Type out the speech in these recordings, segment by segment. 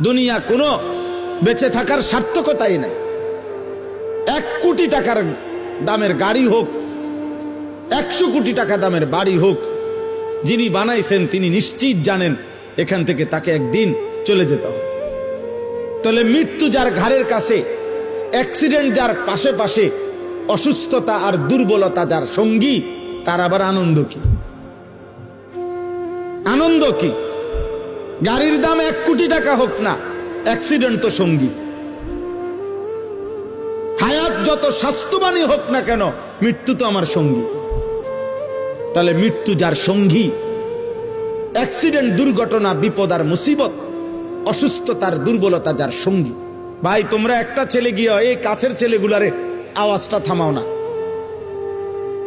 দুনিয়া কোনো বেঁচে থাকার সার্থকতাই নাই। 1 কোটি টাকার দামের গাড়ি হোক, 100 কোটি টাকা দামের বাড়ি হোক, যিনি বানাইছেন তিনি নিশ্চিত জানেন এখান থেকে তাকে একদিন চলে যেতে হবে। তাহলে মৃত্যু যার ঘাড়ের কাছে, অ্যাক্সিডেন্ট যার পাশে পাশে, অসুস্থতা আর দুর্বলতা যার সঙ্গী, তার আবার আনন্দ কি? আনন্দ কি? গাড়ির দাম 1 কোটি টাকা হোক না, অ্যাক্সিডেন্ট তো সঙ্গী। হায়াত যত স্বাস্থ্যবানই হোক না কেন, মৃত্যু তো আমার সঙ্গী। তাহলে মৃত্যু যার সঙ্গী, অ্যাক্সিডেন্ট, দুর্ঘটনা, বিপদ আর মুসিবত, অসুস্থতার দুর্বলতা যার সঙ্গী। ভাই তোমরা একটা ছেলে গিয়ে এই কাছের ছেলেগুলারে আওয়াজটা থামাও না।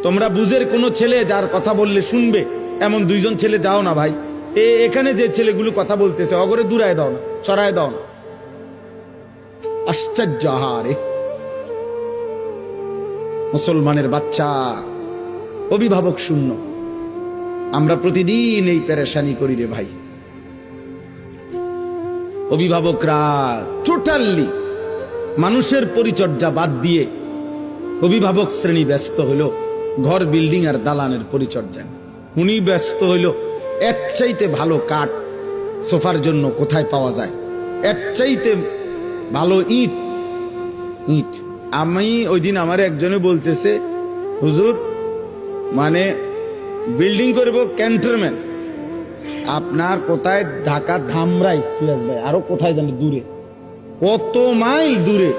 তোমরা বুঝের কোনো ছেলে যার কথা বললে শুনবে এমন 2 জন ছেলে যাও না ভাই। এখানে যে ছেলেগুলো কথা বলতেছে অগরে দূরায় দাও না, সরায় দাও না। আশ্চর্য হারে মুসলমানের বাচ্চা, অভিভাবক শূন্য। আমরা প্রতিদিন এই পেরেশানি করি রে ভাই। অভিভাবকরা টোটালি মানুষের পরিচর্যা বাদ দিয়ে অভিভাবক শ্রেণী ব্যস্ত হইল ঘর, বিল্ডিং আর দালানের পরিচর্যা। উনি ব্যস্ত হইল এর চাইতে ভালো কাঠ সোফার জন্য কোথায় পাওয়া যায়, এর চাইতে ভালো ইট। আমি ওই দিন আমার একজনে বলতেছে, হুজুর মানে বিল্ডিং করবো ক্যান্টনমেন্ট, আপনার কোথায় ঢাকা ধামরাই সুয়াজ ভাই, আরো কোথায় জানি দূরে, কত মাইল দূরে,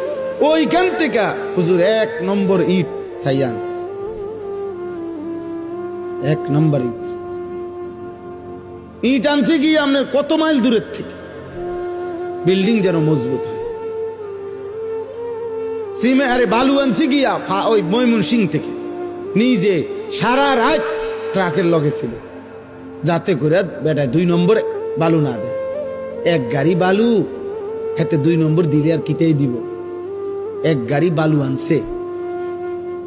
ওইখান থেকে হুজুর 1 নম্বর ইট সাইয়ান্স, 1 নম্বর ইট আনছে কি আপনার কত মাইল দূরের থেকে, বিল্ডিং যেন মজবুত হয়। আরে বালু আনছে গিয়া ওই ময়মনসিং থেকে, নিজে সারা রাত ট্রাকের লগে ছিল, যাতে করে বেটা 2 নম্বর বালু না দেয়। 1 গাড়ি বালু হাতে 2 নম্বর দিলে আর কিতেই দিব। 1 গাড়ি বালু আনছে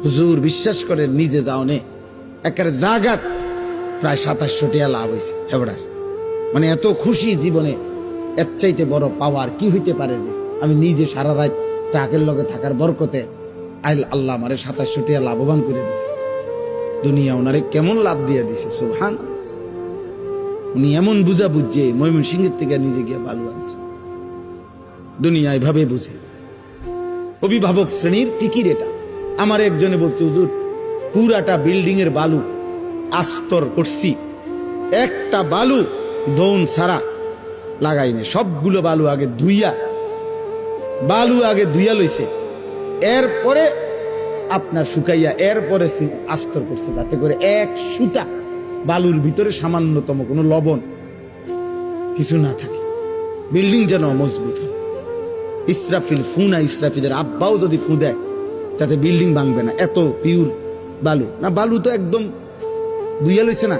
হুজুর, বিশ্বাস করে নিজে যাও নে একের জাগাত প্রায় 2700 টাকা লাভ হয়েছে। হেবড়ার মানে এত খুশি জীবনে, এর চাইতে বড় পাওয়ার কি হইতে পারে যে আমি নিজে সারা রাত ট্রাকের লগে থাকার বরকতে আল্লাহ আমারে 2700 টাকা লাভবান করে দিছে। দুনিয়া ওনারে কেমন লাভ দিয়ে দিছে, সুবহান। উনি এমন বুঝা বুঝছে ময়মনসিংহের থেকে নিজে গিয়ে বালু আনছে। দুনিয়া এভাবে বুঝে। অভিভাবক শ্রেণীর ফিকির এটা। আমার একজনে বলছে, হুজুর পুরাটা বিল্ডিং এর বালু আস্তর করছি, একটা বালু দৌন ছাড়া লাগাইনি, সবগুলো বালু আগে ধুইয়া লইছে, এরপরে আপনার শুকাইয়া এরপরে আস্তর করছে, যাতে করে 1 সুতা বালুর ভিতরে সামান্যতম কোনো লবণ কিছু না থাকে, বিল্ডিং যেন মজবুত হয়। ইসরাফিলের আব্বাও যদি ফু দেয় যাতে বিল্ডিং ভাঙবে না, এত পিওর বালু না, বালু তো একদম ধুইয়া লইছে না।